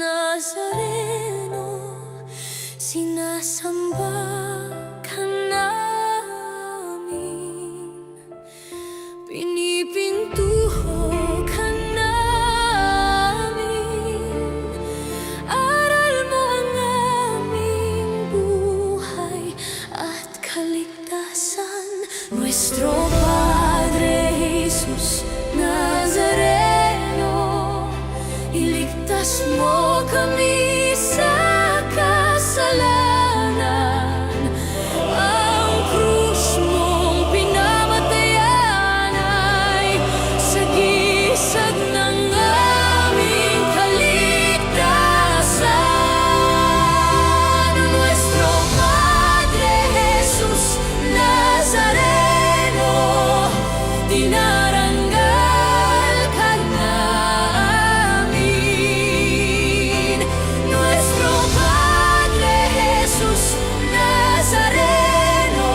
Nazareno, sinasamba ka namin, pinipintuho ka namin, aral mo ang aming buhay at kaligtasan. Nuestro Padre Jesus Nazareno, iligtas mo kami sa kasalanan. Ang krus mong pinamatayan ay sagisag ng aming kaligtasan. Nuestro Padre Jesus Nazareno, dinaranggal ka namin. Nuestro Padre Jesus Nazareno,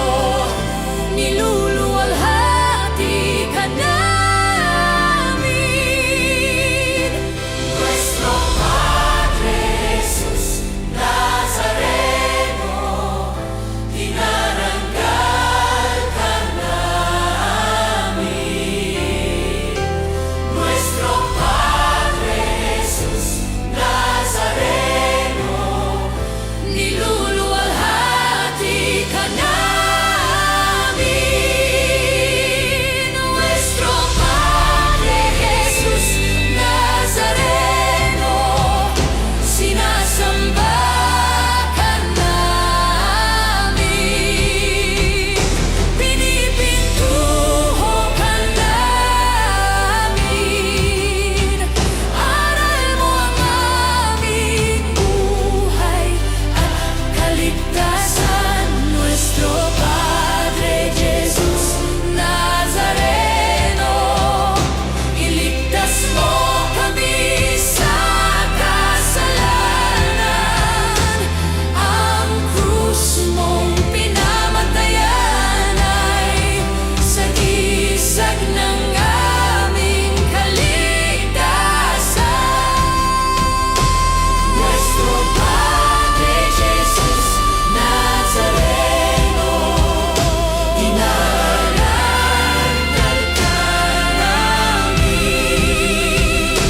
niluluwalhati ka namin. Nuestro Padre Jesus Nazareno, dinaranggal ka namin. Nuestro Padre Jesus Nazareno, niluluwalhati ka namin. Nuestro Padre Jesus Nazareno, sinasamba ka namin, pinipintuho ka namin, aral mo ang aming buhay at kaligtasan. Nuestro Padre Jesus Nazareno, iligtas mo kami sa kasalanan. Ang krus mong pinamatayan ay sagisag ng aming kaligtasan. Nuestro Padre Jesus Nazareno, dinaranggal ka namin.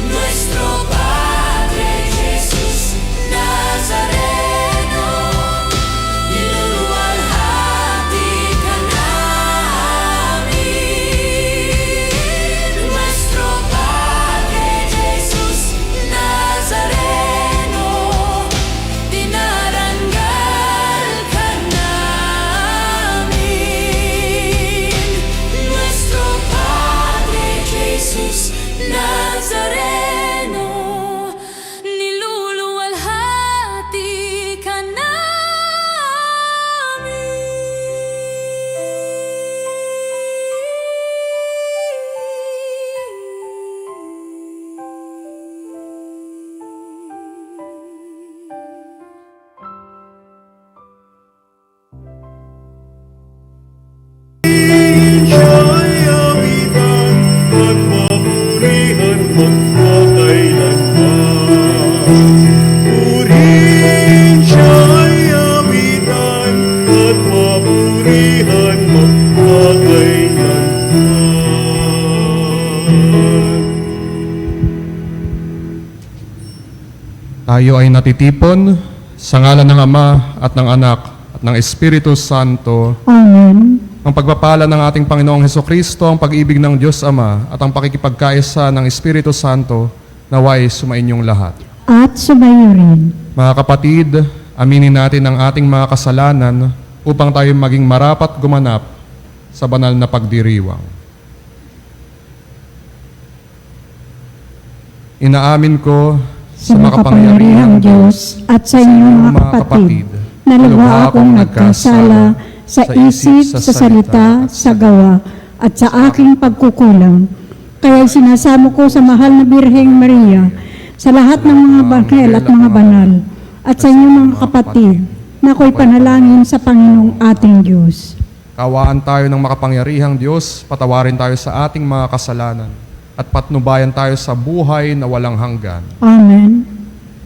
Nuestro Padre Jesus Nazareno, niluluwalhati ka namin. Nuestro Padre Jesus Nazareno, dinaranggal ka namin. Nuestro Padre Jesus Nazareno, niluluwalhati ka Siya'y awitan at papurihan magpakailanman. Purihin siya'y awitan at papurihan magpakailanman. Tayo ay natitipon sa ngalan ng Ama at ng Anak at ng Espiritu Santo. Amen. Ang pagpapala ng ating Panginoong Hesukristo, ang pag-ibig ng Diyos Ama at ang pakikipagkaisa ng Espiritu Santo naway sumainyong lahat. At sumayo rin. Mga kapatid, aminin natin ang ating mga kasalanan upang tayo maging marapat gumanap sa banal na pagdiriwang. Inaamin ko Sa makapangyarihang Diyos at sa inyong mga kapatid, na lubha akong nagkasala sa isip, sa salita, sa gawa, at sa aking pagkukulang. Kaya sinasamo ko sa mahal na Birheng Maria, sa lahat ng mga banghel at mga banal, at sa inyong mga kapatid, na ako'y panalangin sa Panginoong ating Diyos. Kawaan tayo ng makapangyarihang Diyos, patawarin tayo sa ating mga kasalanan, at patnubayan tayo sa buhay na walang hanggan. Amen.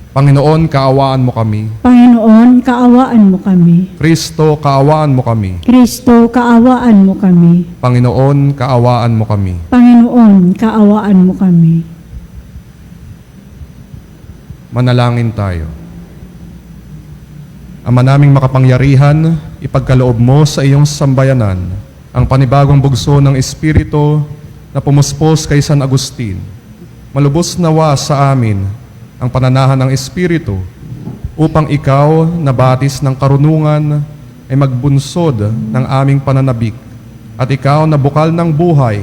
Panginoon, kaawaan mo kami. Panginoon, kaawaan mo kami. Kristo, kaawaan mo kami. Kristo, kaawaan mo kami. Panginoon, kaawaan mo kami. Panginoon, kaawaan mo kami. Manalangin tayo. Ama naming makapangyarihan, ipagkaloob mo sa iyong sambayanan ang panibagong bugso ng Espiritu na pumuspos kay San Agustin. Malubos nawa sa amin ang pananahan ng Espiritu upang ikaw na batis ng karunungan ay magbunsod ng aming pananabik at ikaw na bukal ng buhay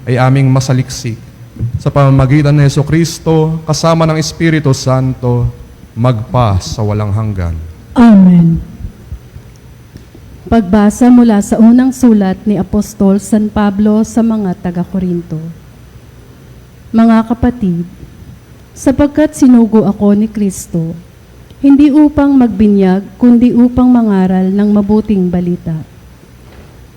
ay aming masaliksik. Sa pamamagitan ni Jesucristo kasama ng Espiritu Santo magpa sa walang hanggan. Amen. Pagbasa mula sa unang sulat ni Apostol San Pablo sa mga taga-Korinto. Mga kapatid, sapagkat sinugo ako ni Kristo, hindi upang magbinyag, kundi upang mangaral ng mabuting balita.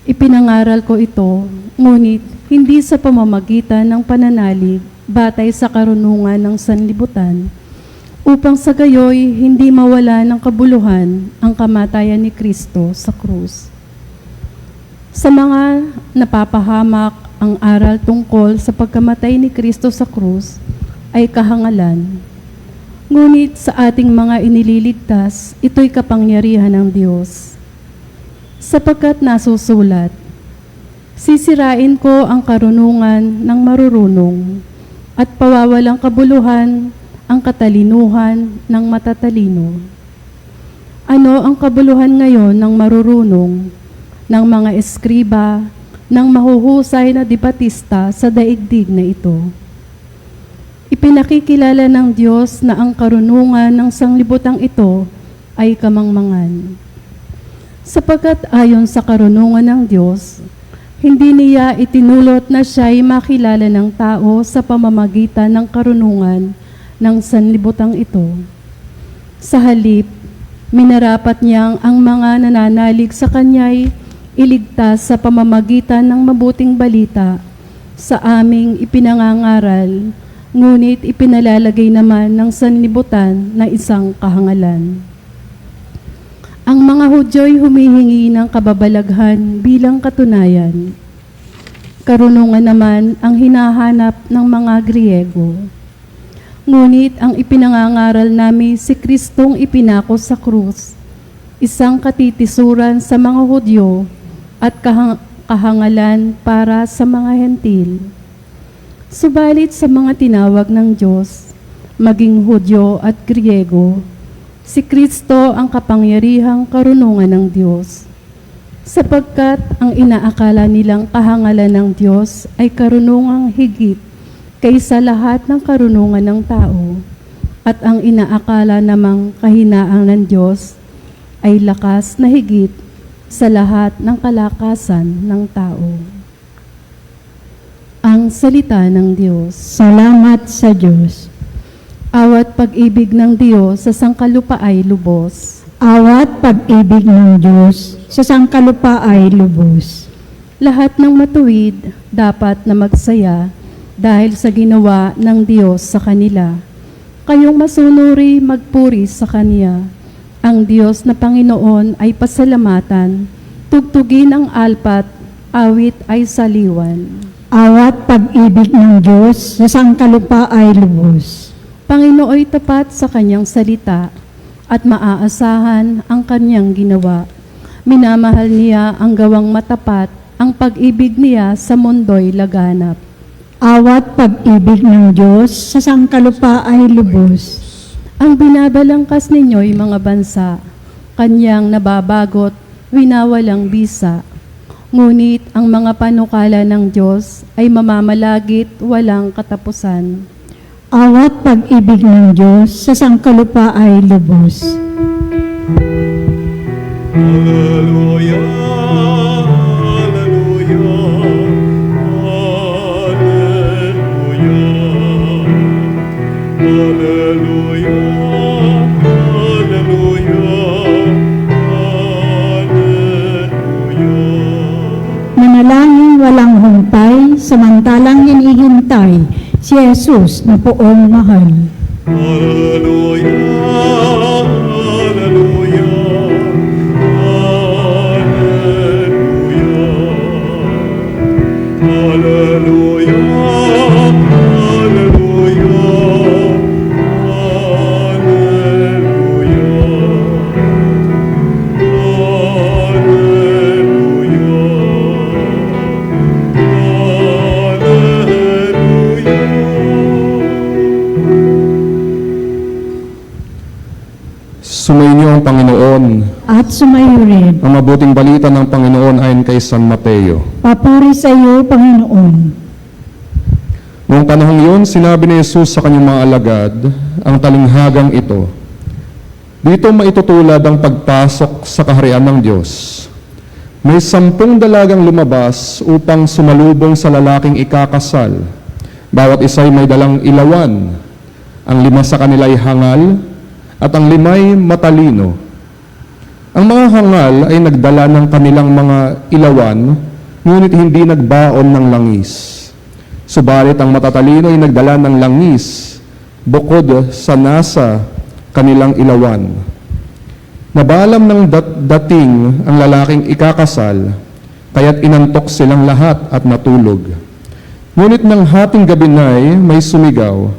Ipinangaral ko ito, ngunit hindi sa pamamagitan ng pananalig batay sa karunungan ng sanlibutan, upang sa gayoy hindi mawala ng kabuluhan ang kamatayan ni Kristo sa krus. Sa mga napapahamak ang aral tungkol sa pagkamatay ni Kristo sa krus ay kahangalan. Ngunit sa ating mga inililigtas, ito'y kapangyarihan ng Diyos. Sapagkat nasusulat, sisirain ko ang karunungan ng marurunong at pawawalang kabuluhan ang katalinuhan ng matatalino. Ano ang kabuluhan ngayon ng marurunong, ng mga eskriba, ng mahuhusay na debatista sa daigdig na ito? Ipinakikilala ng Diyos na ang karunungan ng sanglibutang ito ay kamangmangan. Sapagkat ayon sa karunungan ng Diyos, hindi niya itinulot na siya'y makilala ng tao sa pamamagitan ng karunungan ng sanlibutang ito. Sa halip, minarapat niyang ang mga nananalig sa kanya'y iligtas sa pamamagitan ng mabuting balita sa aming ipinangangaral, ngunit ipinalalagay naman ng sanlibutan na isang kahangalan. Ang mga Hudyo'y humihingi ng kababalaghan bilang katunayan. Karunungan naman ang hinahanap ng mga Griego. Ngunit ang ipinangangaral namin si Kristong ipinako sa krus, isang katitisuran sa mga Hudyo at kahangalan para sa mga Hentil. Subalit sa mga tinawag ng Diyos, maging Hudyo at Griego, si Kristo ang kapangyarihang karunungan ng Diyos. Sapagkat ang inaakala nilang kahangalan ng Diyos ay karunungang higit kaysa lahat ng karunungan ng tao, at ang inaakala namang kahinaan ng Diyos ay lakas na higit sa lahat ng kalakasan ng tao. Ang salita ng Diyos. Salamat sa Diyos. Awat pag-ibig ng Diyos sa sangkalupa ay lubos. Awat pag-ibig ng Diyos sa sangkalupa ay lubos. Lahat ng matuwid dapat na magsaya dahil sa ginawa ng Diyos sa kanila. Kayong masunuri magpuri sa Kanya. Ang Diyos na Panginoon ay pasalamatan, tugtugin ang alpat, awit ay saliwan. Awat pag-ibig ng Diyos sa sangkalupa ay lubos. Panginooy tapat sa Kanyang salita at maaasahan ang Kanyang ginawa. Minamahal niya ang gawang matapat, ang pag-ibig niya sa mundo'y laganap. Awat pag-ibig ng Diyos sa sangkalupa ay lubos. Ang binabalangkas ninyo'y mga bansa, Kanyang nababagot, winawalang bisa. Ngunit ang mga panukala ng Diyos ay mamamalagit, walang katapusan. Awat pag-ibig ng Diyos sa sangkalupa ay lubos. Hallelujah, hallelujah, hallelujah, hallelujah, hallelujah. Manalangin walang humpay, samantalang hinihintay si Jesus na poong mahal. Hallelujah. Sumainyo ang Panginoon. at sumayo rin. Ang mabuting balita ng Panginoon ayon kay San Mateo. Papuri sa iyo, Panginoon. Noong panahong yun, sinabi ni Jesus sa kanyang mga alagad ang talinghagang ito. Dito maitutulad ang pagpasok sa kaharian ng Diyos. May 10 dalagang lumabas upang sumalubong sa lalaking ikakasal. Bawat isa'y may dalang ilawan. Ang 5 sa kanila ay hangal at ang 5 ay matalino. Ang mga hangal ay nagdala ng kanilang mga ilawan, ngunit hindi nagbaon ng langis. Subalit ang matatalino ay nagdala ng langis, bukod sa nasa kanilang ilawan. Nabalam ng dating ang lalaking ikakasal, kaya't inantok silang lahat at natulog. Ngunit ng hating gabi na'y may sumigaw,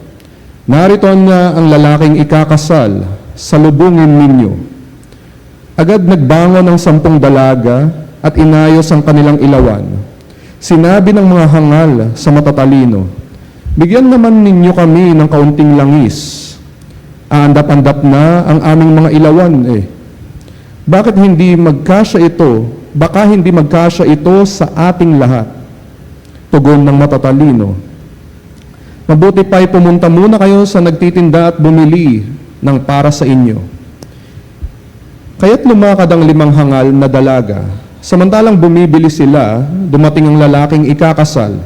"Narito na ang lalaking ikakasal, salubungin ninyo." Agad nagbangon ang 10 dalaga at inayos ang kanilang ilawan. Sinabi ng mga hangal sa matatalino, "Bigyan naman ninyo kami ng kaunting langis. Aandap-andap na ang aming mga ilawan eh. Bakit hindi magkasya ito? Baka hindi magkasya ito sa ating lahat." Tugon ng matatalino, "Mabuti pa'y pumunta muna kayo sa nagtitinda at bumili ng para sa inyo." Kaya't lumakad ang 5 hangal na dalaga. Samantalang bumibili sila, dumating ang lalaking ikakasal.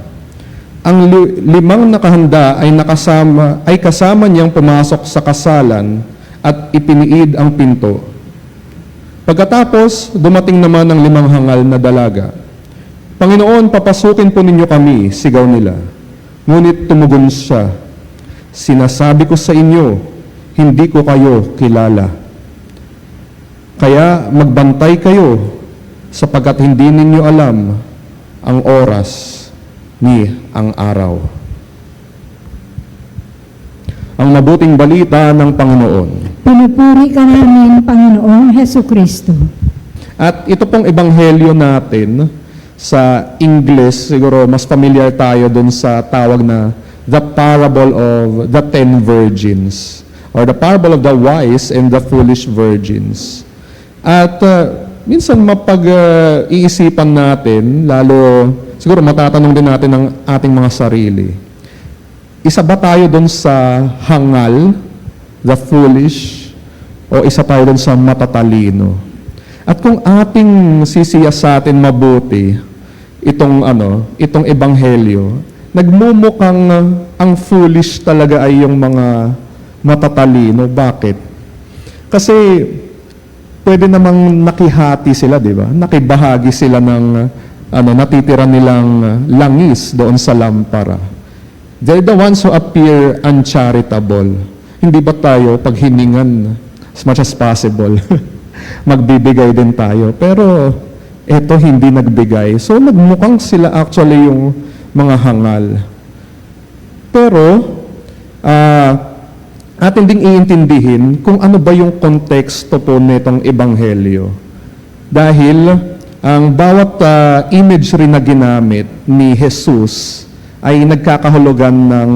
Ang 5 nakahanda ay kasama niyang pumasok sa kasalan at ipiniid ang pinto. Pagkatapos, dumating naman ang 5 hangal na dalaga. "Panginoon, papasukin po ninyo kami," sigaw nila. Ngunit tumugon siya, "Sinasabi ko sa inyo, hindi ko kayo kilala. Kaya magbantay kayo, sapagkat hindi ninyo alam ang oras ni ang araw." Ang mabuting balita ng Panginoon. Pinupuri ka namin, Panginoong Hesukristo. At ito pong ebanghelyo natin sa English, siguro mas familiar tayo dun sa tawag na the parable of the 10 virgins or the parable of the wise and the foolish virgins. At minsan mapag-iisipan natin, lalo siguro matatanong din natin ang ating mga sarili. Isa ba tayo doon sa hangal, the foolish, o isa tayo doon sa matatalino? At kung ating sisiyasatin mabuti itong ebanghelyo, nagmumukhang ang foolish talaga ay yung mga matatalino. Bakit? Kasi pwede namang nakihati sila, di ba? Nakibahagi sila ng natitira nilang langis doon sa lampara. They're the ones who appear uncharitable. Hindi ba tayo paghiningan as much as possible? Magbibigay din tayo. Pero eto hindi nagbigay. So nagmukhang sila actually yung mga hangal. Pero atin ding iintindihin kung ano ba yung konteksto po nitong ebanghelyo. Dahil ang bawat imagery na ginamit ni Jesus ay nagkakahulugan ng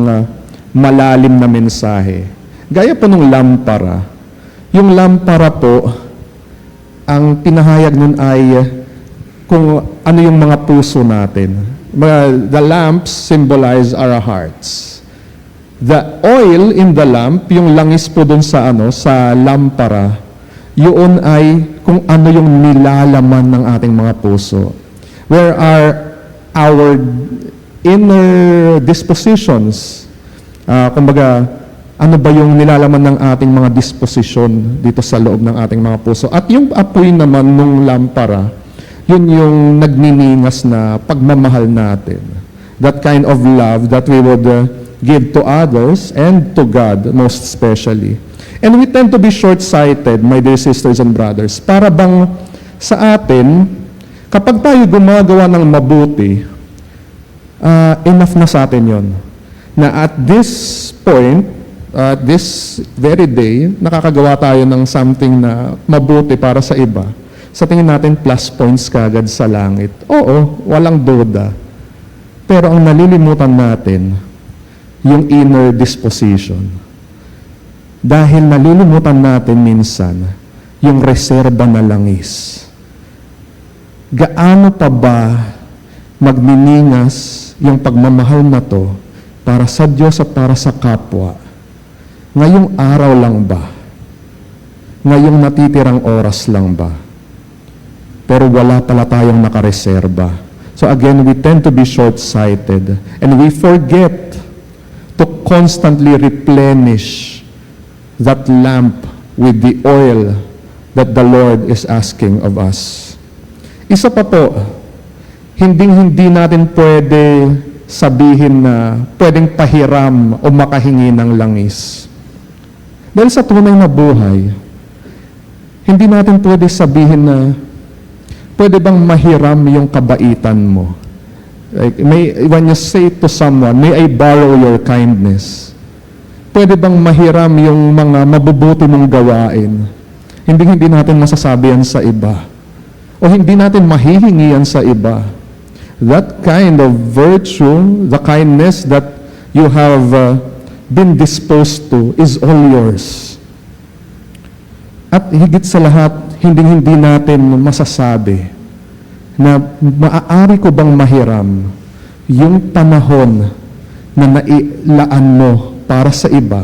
malalim na mensahe. Gaya po ng lampara. Yung lampara po, ang pinahayag nun ay kung ano yung mga puso natin. The lamps symbolize our hearts. The oil in the lamp, yung langis po dun sa sa lampara, yun ay kung ano yung nilalaman ng ating mga puso. Where are our inner dispositions? Kumbaga, ano ba yung nilalaman ng ating mga disposisyon dito sa loob ng ating mga puso? At yung apoy naman nung lampara, yun yung nagniningas na pagmamahal natin. That kind of love that we would give to others and to God most especially. And we tend to be short-sighted, my dear sisters and brothers. Para bang sa atin, kapag tayo gumagawa ng mabuti, enough na sa atin yon. Na at this point, at this very day, nakakagawa tayo ng something na mabuti para sa iba. Sa tingin natin, plus points kagad sa langit. Oo, walang duda. Pero ang nalilimutan natin, yung inner disposition. Dahil nalilimutan natin minsan yung reserba na langis. Gaano pa ba magniningas yung pagmamahal na to para sa Diyos at para sa kapwa? Ngayong araw lang ba? Ngayong natitirang oras lang ba? Pero wala pala tayong nakareserba. So again, we tend to be short-sighted and we forget to constantly replenish that lamp with the oil that the Lord is asking of us. Isa pa po, hindi natin pwede sabihin na pwedeng pahiram o makahingi ng langis. Dahil sa tunay na buhay, hindi natin pwede sabihin na pwede bang mahiram yung kabaitan mo. Like, when you say to someone, may I borrow your kindness? Pwede bang mahiram yung mga mabubuti mong gawain? Hindi natin masasabi yan sa iba. O hindi natin mahihingi yan sa iba. That kind of virtue, the kindness that you have been disposed to is all yours. At higit sa lahat, hindi natin masasabi na maaari ko bang mahiram yung panahon na nailaan mo para sa iba,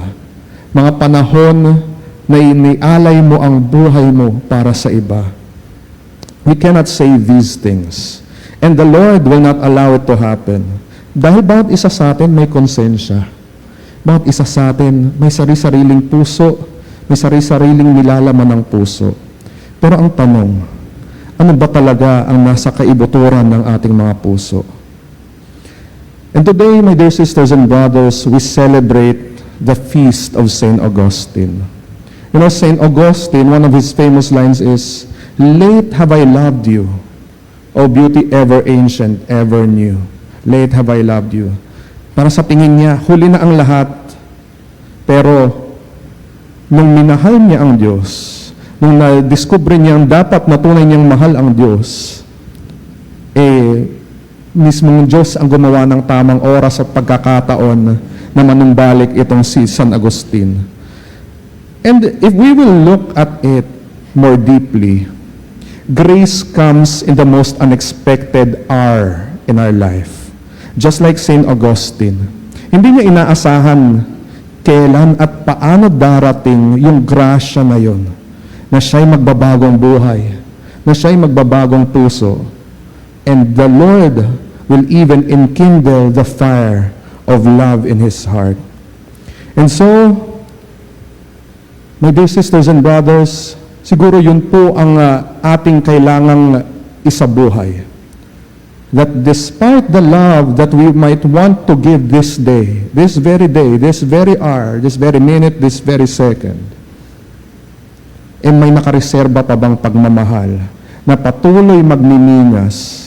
mga panahon na inialay mo ang buhay mo para sa iba. We cannot say these things. And the Lord will not allow it to happen. Dahil bawat isa sa atin may konsensya. Bawat isa sa atin may sari-sariling puso, may sari-sariling nilalaman ng puso. Pero ang tanong, ano ba talaga ang nasa kaibuturan ng ating mga puso? And today, my dear sisters and brothers, we celebrate the feast of St. Augustine. You know, St. Augustine, one of his famous lines is, "Late have I loved you, O beauty ever ancient, ever new. Late have I loved you." Para sa tingin niya, huli na ang lahat. Pero, nung minahal niya ang Diyos, nung na-discover niya ang dapat na tunay niyang mahal ang Diyos, mismong Diyos ang gumawa ng tamang oras at pagkakataon na manumbalik itong si San Agustin. And if we will look at it more deeply, grace comes in the most unexpected hour in our life. Just like St. Augustine. Hindi niya inaasahan kailan at paano darating yung grasya na yun, na siya'y magbabagong buhay, na siya'y magbabagong puso. And the Lord will even enkindle the fire of love in his heart. And so, my dear sisters and brothers, siguro yun po ang ating kailangang isabuhay. That despite the love that we might want to give this day, this very hour, this very minute, this very second, may nakareserba pa bang pagmamahal na patuloy magniningas,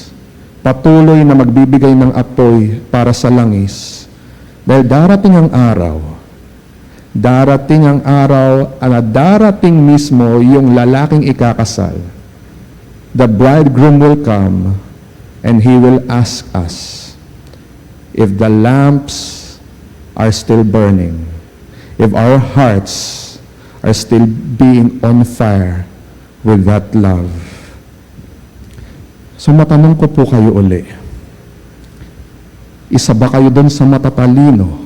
patuloy na magbibigay ng apoy para sa langis. Dahil darating ang araw na darating mismo yung lalaking ikakasal. The bridegroom will come and he will ask us if the lamps are still burning, if our hearts are still being on fire with that love. So matanong ko po kayo uli, isa ba kayo doon sa matatalino?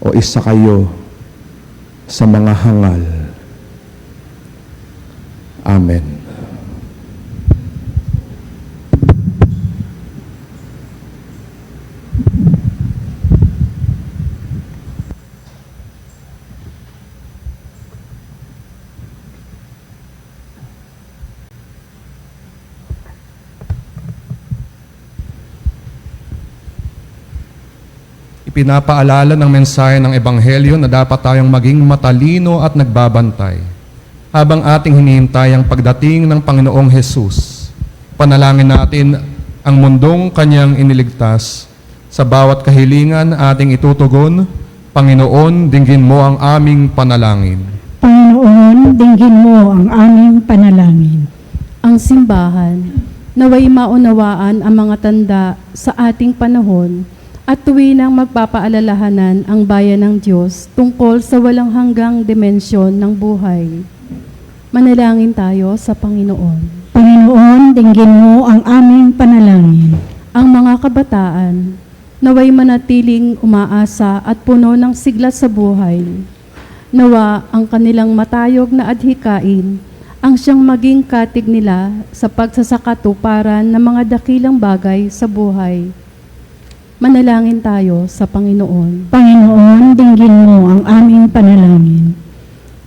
O isa kayo sa mga hangal? Amen. Ipinapaalala ng mensahe ng Ebanghelyo na dapat tayong maging matalino at nagbabantay habang ating hinihintay ang pagdating ng Panginoong Hesus. Panalangin natin ang mundong Kanyang iniligtas. Sa bawat kahilingan ating itutugon, Panginoon, dinggin mo ang aming panalangin. Panginoon, dinggin mo ang aming panalangin. Ang simbahan, naway maunawaan ang mga tanda sa ating panahon at tuwinang magpapaalalahanan ang bayan ng Diyos tungkol sa walang hanggang dimensyon ng buhay. Manalangin tayo sa Panginoon. Panginoon, dinggin mo ang aming panalangin. Ang mga kabataan, naway manatiling umaasa at puno ng sigla sa buhay. Nawa ang kanilang matayog na adhikain ang siyang maging katig nila sa pagsasakatuparan ng mga dakilang bagay sa buhay. Manalangin tayo sa Panginoon. Panginoon, dinggin mo ang aming panalangin.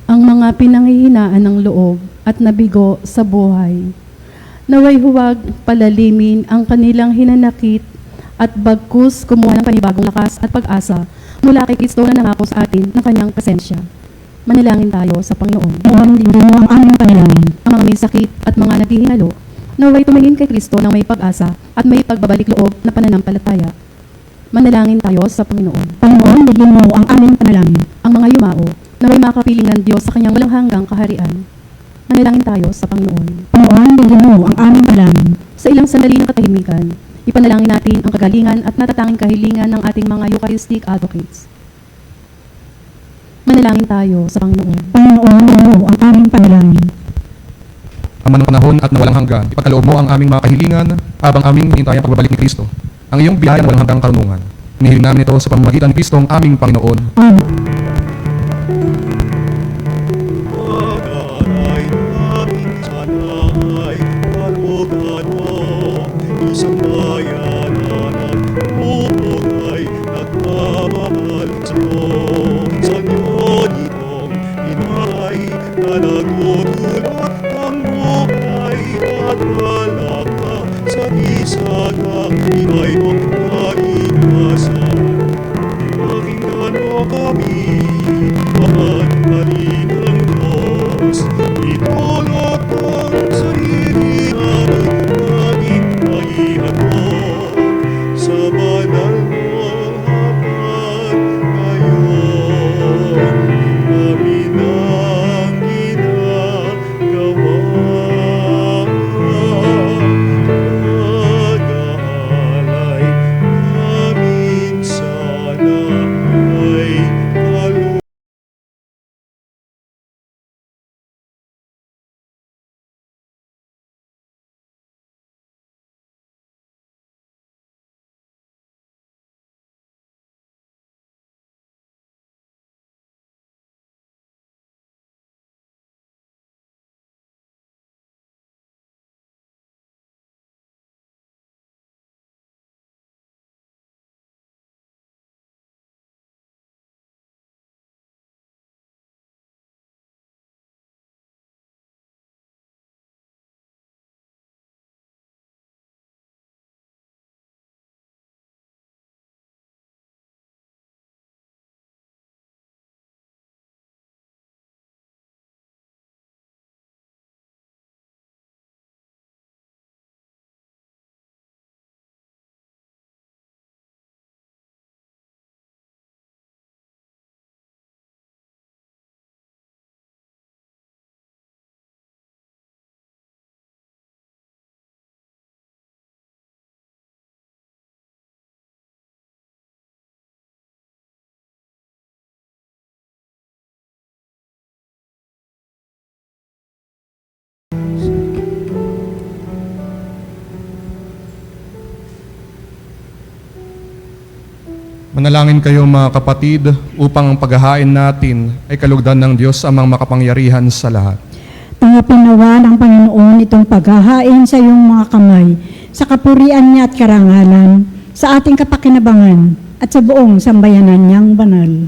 Ang mga pinanghihinaan ng loob at nabigo sa buhay, naway huwag palalimin ang kanilang hinanakit at bagkus kumuha ng panibagong lakas at pag-asa mula kay Kristo na nangako sa atin ng kanyang presensya. Manalangin tayo sa Panginoon. Panginoon, dinggin mo ang aming panalangin. Ang mga may sakit at mga naghihingalo, naway tumingin kay Kristo ng may pag-asa at may pagbabalik loob na pananampalataya. Manalangin tayo sa Panginoon. Panginoon, dinggin mo ang aming panalangin. Ang mga yumao, naway makapiling ng Diyos sa kanyang walang hanggang kaharian. Manalangin tayo sa Panginoon. Panginoon, dinggin mo ang aming panalangin. Sa ilang sandali ng katahimikan, ipanalangin natin ang kagalingan at natatanging kahilingan ng ating mga Eucharistic advocates. Manalangin tayo sa Panginoon. Panginoon, dinggin mo ang aming panalangin. Ang manong panahon at nawalang hanggan, ipagkaloob mo ang aming mga kahilingan habang aming hinintay ang pagbabalik ni Kristo. Ang iyong biyaya na walang hanggang karunungan. Hinihiling namin ito sa pamamagitan ni Kristo ang aming Panginoon. Amen. Pag-alay namin sana'y kalugan mo, isang bayan na nagmumugay, nagmamahal sa'yo. Sa Diyonitong inay na nagtutulak ng buhay at walaka sa isagang inay mong naiwasan. Pakinggan mo kami, mahal na rin ang Diyos. Itulog ang sarili aming panghihatod sa banal mong hapag ngayon. Amin ang ginagawa. Pag-aalay namin sana ay kalugan. Manalangin kayo mga kapatid upang ang paghahain natin ay kalugdan ng Diyos amang makapangyarihan sa lahat. Tanggapin nawa ng Panginoon itong paghahain sa iyong mga kamay, sa kapurian niya at karangalan, sa ating kapakinabangan, at sa buong sambayanan niyang banal.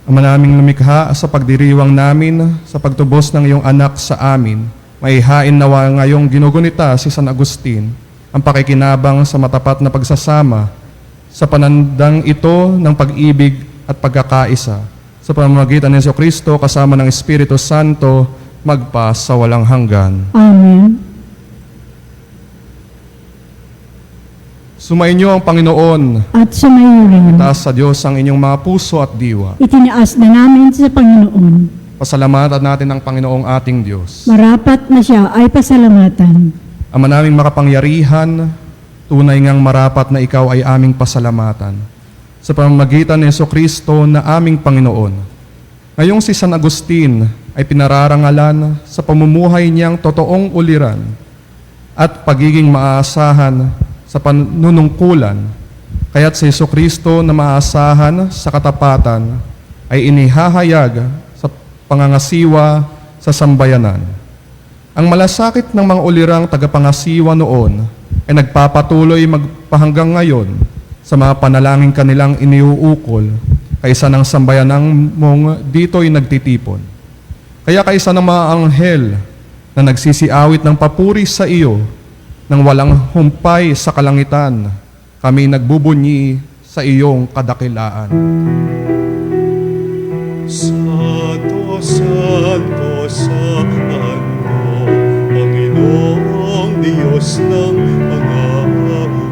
Ama naming lumikha, sa pagdiriwang namin, sa pagtubos ng iyong anak sa amin, maihain nawa ngayong ginugunita si San Agustin, ang pakikinabang sa matapat na pagsasama, sa panandang ito ng pag-ibig at pagkakaisa, sa pamamagitan ni Jesucristo kasama ng Espiritu Santo, magpa sa walang hanggan. Amen. Sumainyo ang Panginoon, At sumayo rin. taas sa Diyos ang inyong mga puso at diwa. Itinaas na namin sa Panginoon. Pasalamatan natin ang Panginoong ating Diyos. Marapat na siya ay pasalamatan. Ama naming makapangyarihan, tunay ngang marapat na ikaw ay aming pasalamatan sa pamamagitan ni Jesucristo na aming Panginoon. Ngayong si San Agustin ay pinararangalan sa pamumuhay niyang totoong uliran at pagiging maaasahan sa panunungkulan, kaya't si Jesucristo na maaasahan sa katapatan ay inihahayag sa pangangasiwa sa sambayanan. Ang malasakit ng mga ulirang tagapangasiwa noon ay nagpapatuloy magpahanggang ngayon sa mga panalangin kanilang iniuukol kaysa ng sambayanang mong dito'y nagtitipon. Kaya kaysa ng mga anghel na nagsisiawit ng papuri sa iyo nang walang humpay sa kalangitan, kami nagbubunyi sa iyong kadakilaan. Santo, Santo, Santo, Panginoong Diyos ng mga upo,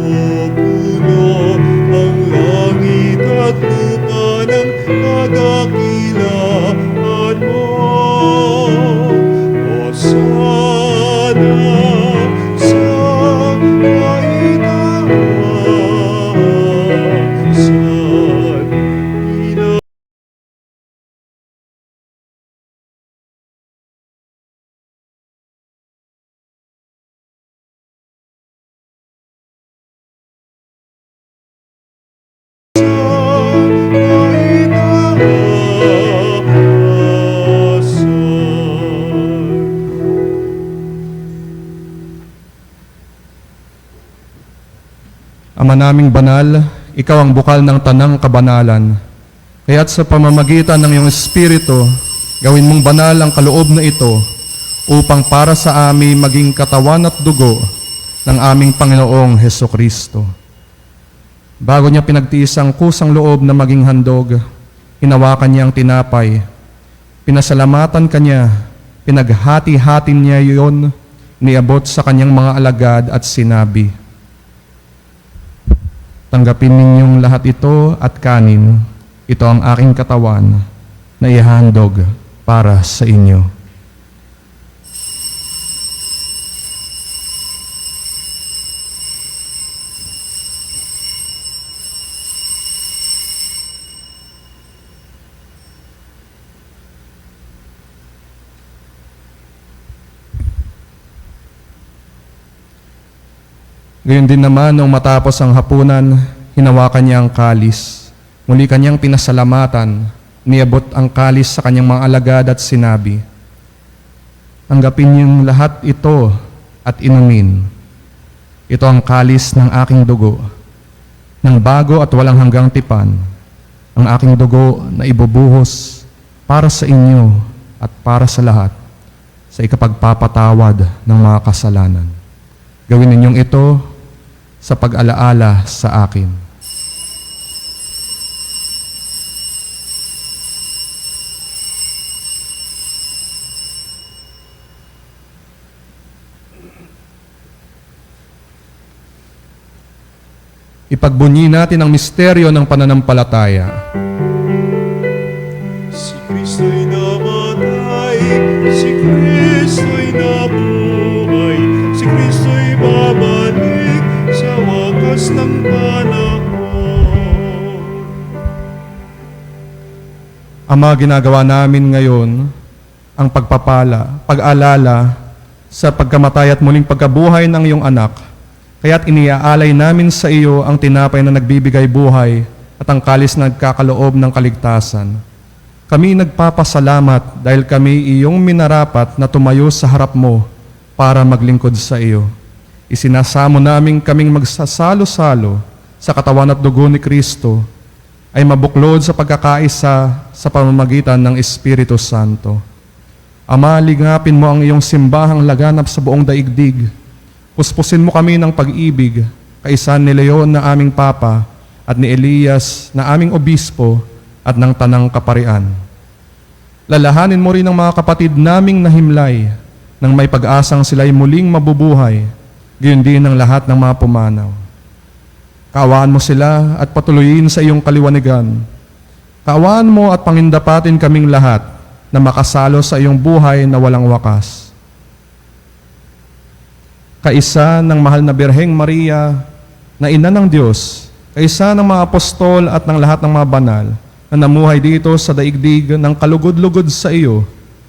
napupuno ang langit at lupa ng kadakilaan mo. Hosana sa kainahan, sa Ama naming banal, ikaw ang bukal ng tanang kabanalan. Kaya't sa pamamagitan ng iyong Espiritu, gawin mong banal ang kaloob na ito upang para sa amin maging katawan at dugo ng aming Panginoong Hesukristo. Bago niya pinagtiis ang kusang loob na maging handog, hinawakan niya ang tinapay, pinasalamatan kanya, pinaghati-hati niya iyon, niabot sa kanyang mga alagad at sinabi, "Tanggapin ninyong lahat ito at kanin. Ito ang aking katawan na ihahandog para sa inyo." Gayon din naman, nung matapos ang hapunan, hinawakan niya ang kalis. Muli kanyang pinasalamatan, niabot ang kalis sa kanyang mga alagad at sinabi, "Tanggapin niyong lahat ito at inumin. Ito ang kalis ng aking dugo, ng bago at walang hanggang tipan, ang aking dugo na ibubuhos para sa inyo at para sa lahat, sa ikapagpapatawad ng mga kasalanan. Gawin ninyong ito sa pag-alaala sa akin." Ipagbunyi natin ang misteryo ng pananampalataya. Si Kristo'y namatay, si Kristo'y nabuhay, si Kristo'y babalik sa wakas ng panahon. Ama, ginagawa namin ngayon ang pag-alala sa pagkamatay at muling pagkabuhay ng iyong anak. Kaya't iniaalay namin sa iyo ang tinapay na nagbibigay buhay at ang kalis na nagkakaloob ng kaligtasan. Kami nagpapasalamat dahil kami iyong minarapat na tumayo sa harap mo para maglingkod sa iyo. Isinasamo namin kaming magsasalo-salo sa katawan at dugo ni Kristo ay mabuklod sa pagkakaisa sa pamamagitan ng Espiritu Santo. Ama, ligapin mo ang iyong simbahang laganap sa buong daigdig. Puspusin mo kami ng pag-ibig, kaisan ni Leon na aming Papa at ni Elias na aming Obispo at ng Tanang Kaparian. Lalahanin mo rin ang mga kapatid naming nahimlay nang may pag-asang sila'y muling mabubuhay, gayon din ang lahat ng mga pumanaw. Kaawaan mo sila at patuloyin sa iyong kaliwanagan. Kaawaan mo at pangindapatin kaming lahat na makasalo sa iyong buhay na walang wakas. kaisa ng mahal na Birheng Maria, na ina ng Diyos, kaisa ng mga apostol at ng lahat ng mga banal na namuhay dito sa daigdig ng kalugod-lugod sa iyo,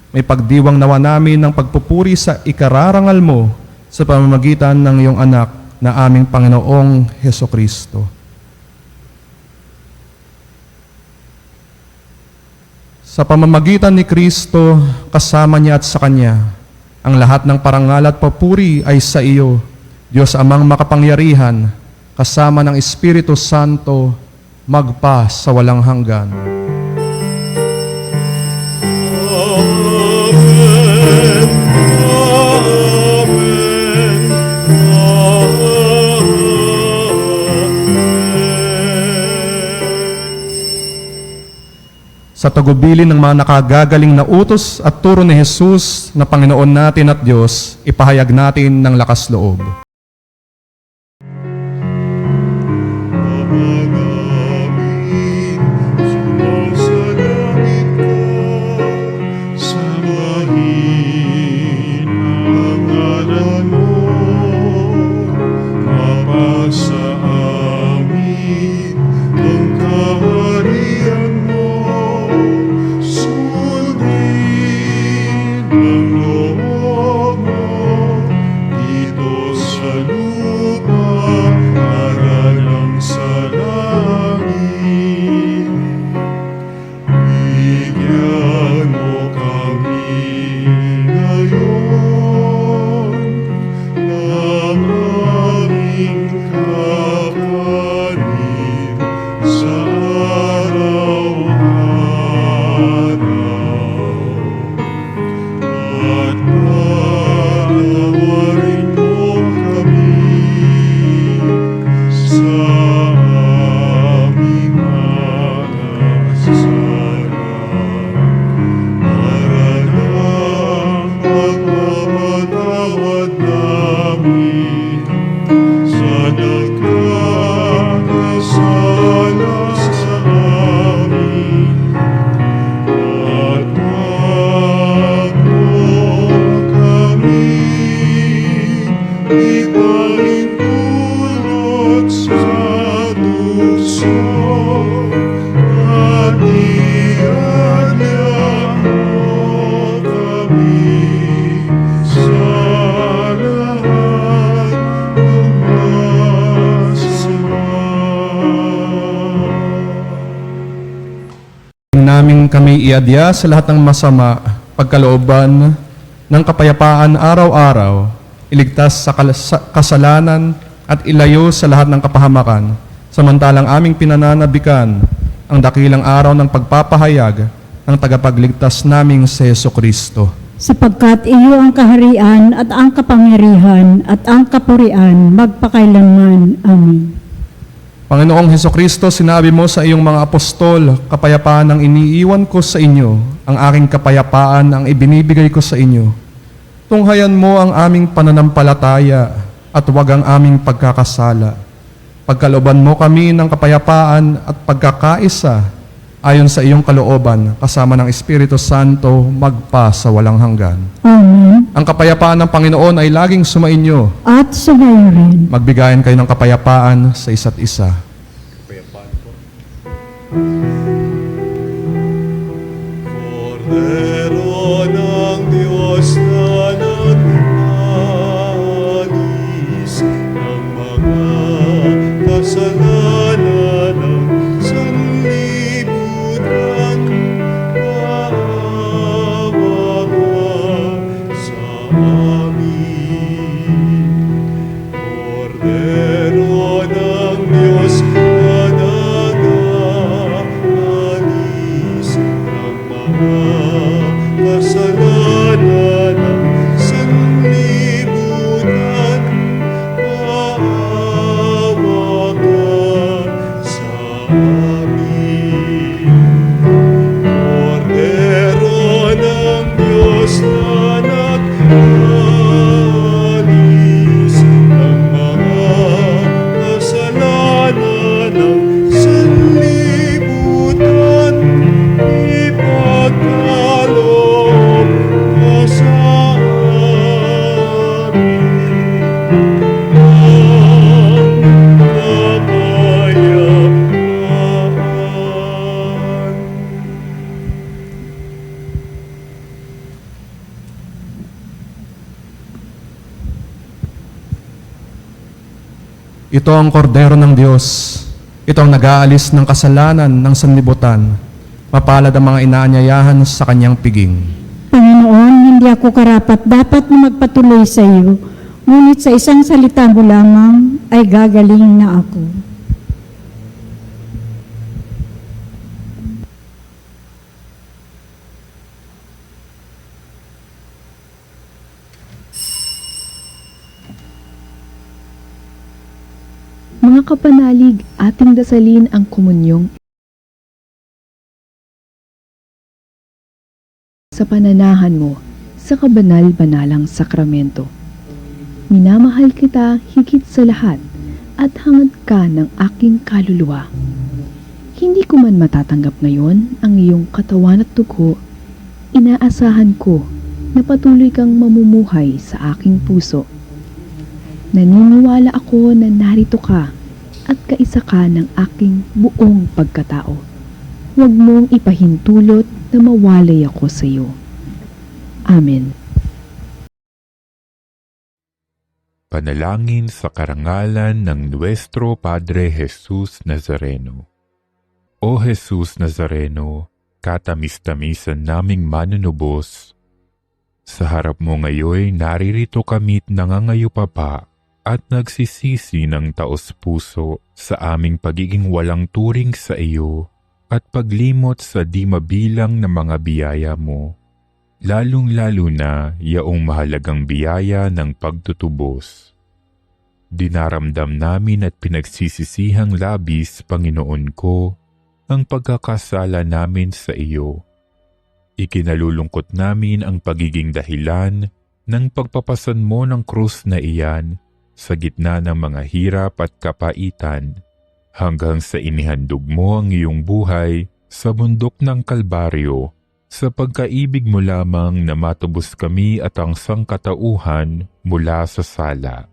may pagdiwang nawa namin ng pagpupuri sa ikararangal mo sa pamamagitan ng iyong anak na aming Panginoong Hesukristo. Sa pamamagitan ni Kristo, kasama niya at sa Kanya, ang lahat ng parangal at papuri ay sa iyo, Diyos Amang makapangyarihan, kasama ng Espiritu Santo, magpa sa walang hanggan. Amen. Amen. Sa tagubilin ng mga nakagagaling na utos at turo ni Jesus na Panginoon natin at Diyos, ipahayag natin ng lakas loob. Ama namin, sumasalangit ka, sambahin ang ngalan mo, mapasa amin ang kaharian mo, sundin ang loob mo dito sa lupa para lang sa langit. Bigyan mo kami ngayon ng aming kakanin sa araw-araw. At patawarin mo kami sa aming mga kasala, para ng pagpapatawad namin sa nagkakasala sa amin. At wag mo kami ipahintulot sa tukso, at iadya mo kami sa lahat ng masama. Namin kami iadya sa lahat ng masama, pagkalooban ng kapayapaan araw-araw, iligtas sa kasalanan at ilayo sa lahat ng kapahamakan, samantalang aming pinananabikan ang dakilang araw ng pagpapahayag ng tagapagligtas naming si Jesucristo. Sapagkat iyo ang kaharian at ang kapangyarihan at ang kapurian magpakailanman. Amen. Panginoong Hesukristo, sinabi mo sa iyong mga apostol, kapayapaan ang iniiwan ko sa inyo, ang aking kapayapaan ang ibinibigay ko sa inyo. Tunghayan mo ang aming pananampalataya at huwag ang aming pagkakasala. Pagkalooban mo kami ng kapayapaan at pagkakaisa ayon sa iyong kalooban, kasama ng Espiritu Santo, magpa sa walang hanggan. Amen. Ang kapayapaan ng Panginoon ay laging sumainyo. At sumayo rin. Magbigayan kayo ng kapayapaan sa isa't isa. Kordero ng Diyos na nag-alis ng mga kasalanan ng sanlibutan, maawa ka sa amin. Kordero ng Diyos na nag-alis ng mga kasalanan ng sanlibutan, maawa ka sa amin. Kordero ng Diyos na nag-alis ng mga kasalanan ng sanlibutan, ipagkaloob ka sa Ito ang kordero ng Diyos. Ito ang nag-aalis ng kasalanan ng sanlibutan. Mapalad ang mga inaanyayahan sa kanyang piging. Panginoon, hindi ako karapat dapat na magpatuloy sa iyo, ngunit sa isang salita mo lamang ay gagaling na ako. Mga kapanalig, ating dasalin ang komunyong sa pananahan mo sa kabanal-banalang sakramento. Minamahal kita higit sa lahat at hangad ka ng aking kaluluwa. Hindi ko man matatanggap ngayon ang iyong katawan at dugo, inaasahan ko na patuloy kang mamumuhay sa aking puso. Naniniwala ako na narito ka at kaisa ka ng aking buong pagkatao. Huwag mong ipahintulot na mawalay ako sa iyo. Amen. Panalangin sa karangalan ng Nuestro Padre Jesus Nazareno. O Jesus Nazareno, katamis-tamisan naming manunubos, sa harap mo ngayoy naririto kami't nangangayupapa at nagsisisi ng taos-puso sa aming pagiging walang turing sa iyo at paglimot sa di mabilang na mga biyaya mo, lalong-lalo na yaong mahalagang biyaya ng pagtutubos. Dinaramdam namin at pinagsisisihang labis, Panginoon ko, ang pagkakasala namin sa iyo. Ikinalulungkot namin ang pagiging dahilan ng pagpapasan mo ng krus na iyan sa gitna ng mga hirap at kapaitan, hanggang sa inihandog mo ang iyong buhay sa bundok ng Kalbaryo, sa pagkaibig mo lamang na matubos kami at ang sangkatauhan mula sa sala.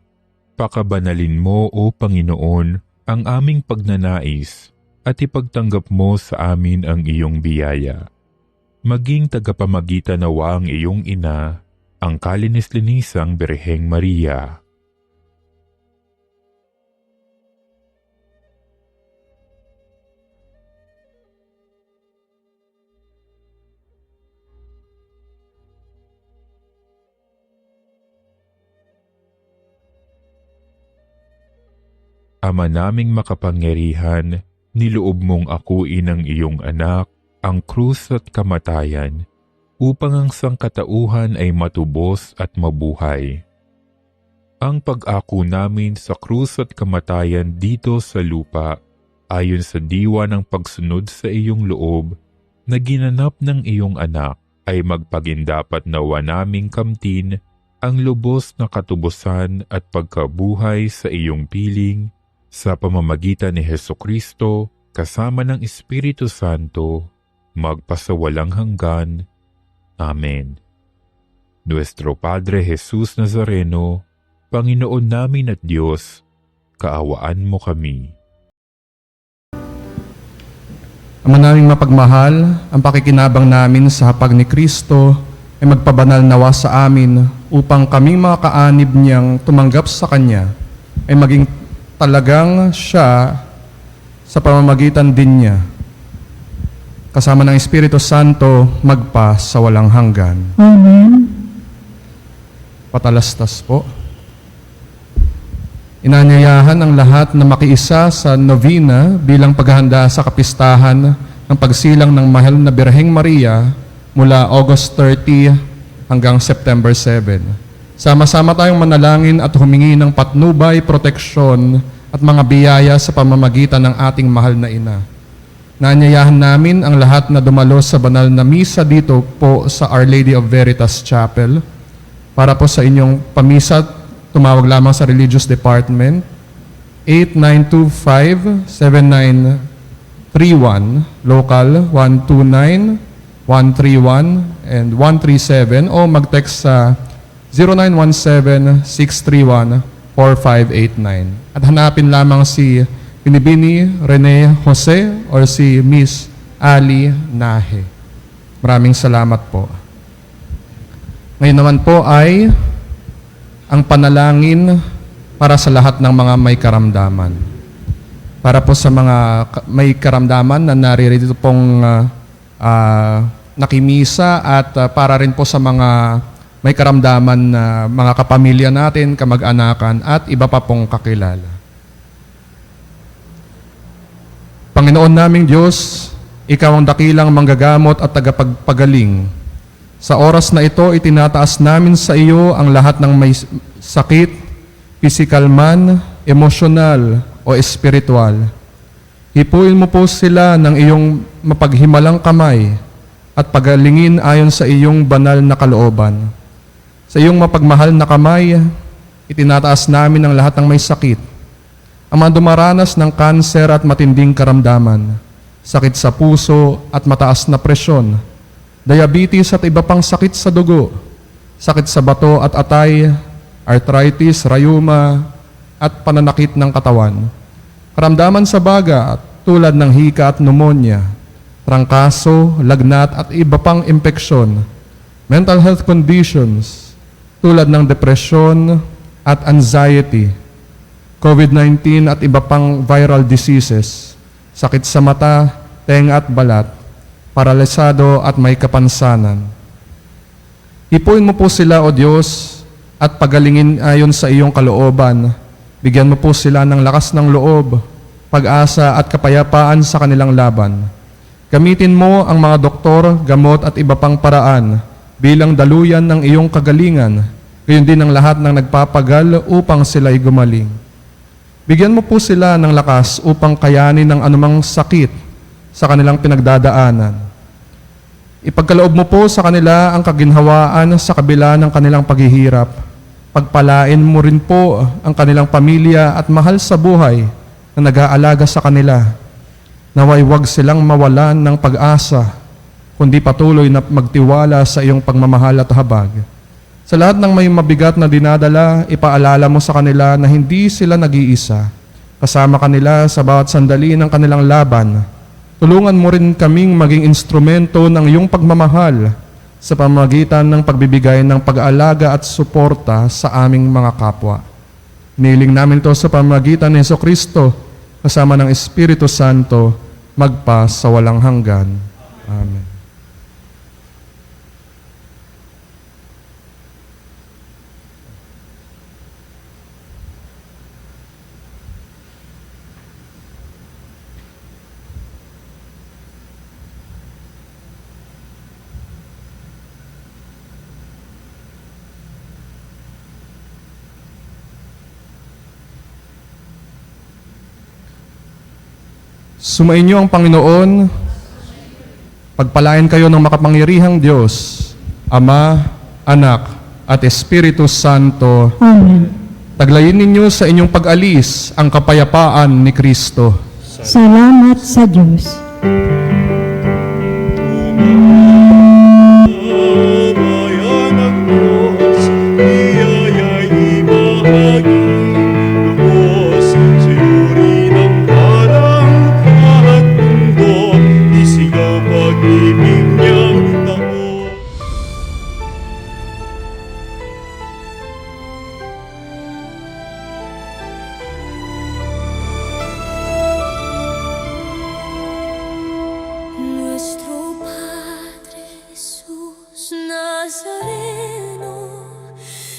Pakabanalin mo, O Panginoon, ang aming pagnanais at ipagtanggap mo sa amin ang iyong biyaya. Maging tagapamagitan nawa ang iyong ina, ang kalinis-linisang Birheng Maria. Ama naming makapangyarihan, niloob mong akuin ang iyong anak, ang krus at kamatayan, upang ang sangkatauhan ay matubos at mabuhay. Ang pag-ako namin sa krus at kamatayan dito sa lupa, ayon sa diwa ng pagsunod sa iyong loob, na ginanap ng iyong anak, ay magpagindapat nawa naming kamtin ang lubos na katubusan at pagkabuhay sa iyong piling, sa pamamagitan ni Hesukristo, kasama ng Espiritu Santo, magpasawalang hanggan. Amen. Nuestro Padre Jesus Nazareno, Panginoon namin at Diyos, kaawaan mo kami. Ama naming mapagmahal, ang pakikinabang namin sa hapag ni Kristo ay magpabanal nawa sa amin upang kaming mga kaanib niyang tumanggap sa Kanya ay maging talagang siya sa pamamagitan din niya, kasama ng Espiritu Santo, magpa sa walang hanggan. Amen. Patalastas po. Inanyayahan ang lahat na makiisa sa novena bilang paghahanda sa kapistahan ng pagsilang ng mahal na Birheng Maria mula August 30 hanggang September 7. Sama-sama tayong manalangin at humingi ng patnubay, proteksyon at mga biyaya sa pamamagitan ng ating mahal na ina. Naanyayahan namin ang lahat na dumalo sa banal na misa dito po sa Our Lady of Veritas Chapel. Para po sa inyong pamisa, tumawag lamang sa Religious Department 8925-7931, local 129-131 and 137, o mag-text sa 0917-631-4589. At hanapin lamang si Binibini Rene Jose or si Miss Ali Nahe. Maraming salamat po. Ngayon naman po ay ang panalangin para sa lahat ng mga may karamdaman. Para po sa mga may karamdaman na naririto pong nakimisa at para rin po sa mga may karamdaman na mga kapamilya natin, kamag-anakan at iba pa pong kakilala. Panginoon naming Diyos, Ikaw ang dakilang manggagamot at tagapagpagaling. Sa oras na ito, itinataas namin sa iyo ang lahat ng may sakit, pisikal man, emosyonal, o espiritual. Hipuin mo po sila ng iyong mapaghimalang kamay at pagalingin ayon sa iyong banal na kalooban. Sa iyong mapagmahal na kamay, itinataas namin ang lahat ng may sakit, ang mga dumaranas ng kanser at matinding karamdaman, sakit sa puso at mataas na presyon, diabetes at iba pang sakit sa dugo, sakit sa bato at atay, arthritis, rayuma, at pananakit ng katawan, karamdaman sa baga tulad ng hika at pneumonia, trangkaso, lagnat at iba pang impeksyon, mental health conditions tulad ng depresyon at anxiety, COVID-19 at iba pang viral diseases, sakit sa mata, tenga at balat, paralisado at may kapansanan. Hipuin mo po sila, O Diyos, at pagalingin ayon sa iyong kalooban. Bigyan mo po sila ng lakas ng loob, pag-asa at kapayapaan sa kanilang laban. Gamitin mo ang mga doktor, gamot at iba pang paraan bilang daluyan ng iyong kagalingan, gayon din ang lahat ng nagpapagal upang sila'y gumaling. Bigyan mo po sila ng lakas upang kayanin ang anumang sakit sa kanilang pinagdadaanan. Ipagkaloob mo po sa kanila ang kaginhawaan sa kabila ng kanilang paghihirap. Pagpalain mo rin po ang kanilang pamilya at mahal sa buhay na nag-aalaga sa kanila. Naway huwag silang mawalan ng pag-asa, kundi patuloy na magtiwala sa iyong pagmamahal at habag. Sa lahat ng may mabigat na dinadala, ipaalala mo sa kanila na hindi sila nag-iisa. Kasama kanila sa bawat sandali ng kanilang laban. Tulungan mo rin kaming maging instrumento ng iyong pagmamahal sa pamamagitan ng pagbibigay ng pag-aalaga at suporta sa aming mga kapwa. Niling namin ito sa pamamagitan ni Jesucristo kasama ng Espiritu Santo magpa sa walang hanggan. Amen. Sumainyo ang Panginoon, pagpalain kayo ng makapangyarihang Diyos, Ama, Anak, at Espiritu Santo. Amen. Taglayin ninyo sa inyong pag-alis ang kapayapaan ni Kristo. Salamat sa Diyos. Bayan ng Diyos, iyaya'y ibahagi. Lubos, suri ng parang at mundo, isigaw pag-ibig niyang taon. Nuestro Padre Jesús Nazareno,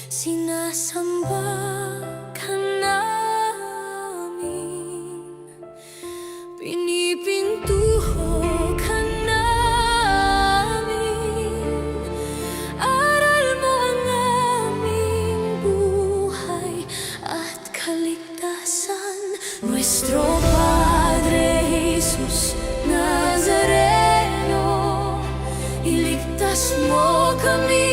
sinasamba ka namin, pinipintuho ka namin, aral mo ang aming buhay at kaligtasan. Nuestro Padre Jesus Nazareno, iligtas mo kami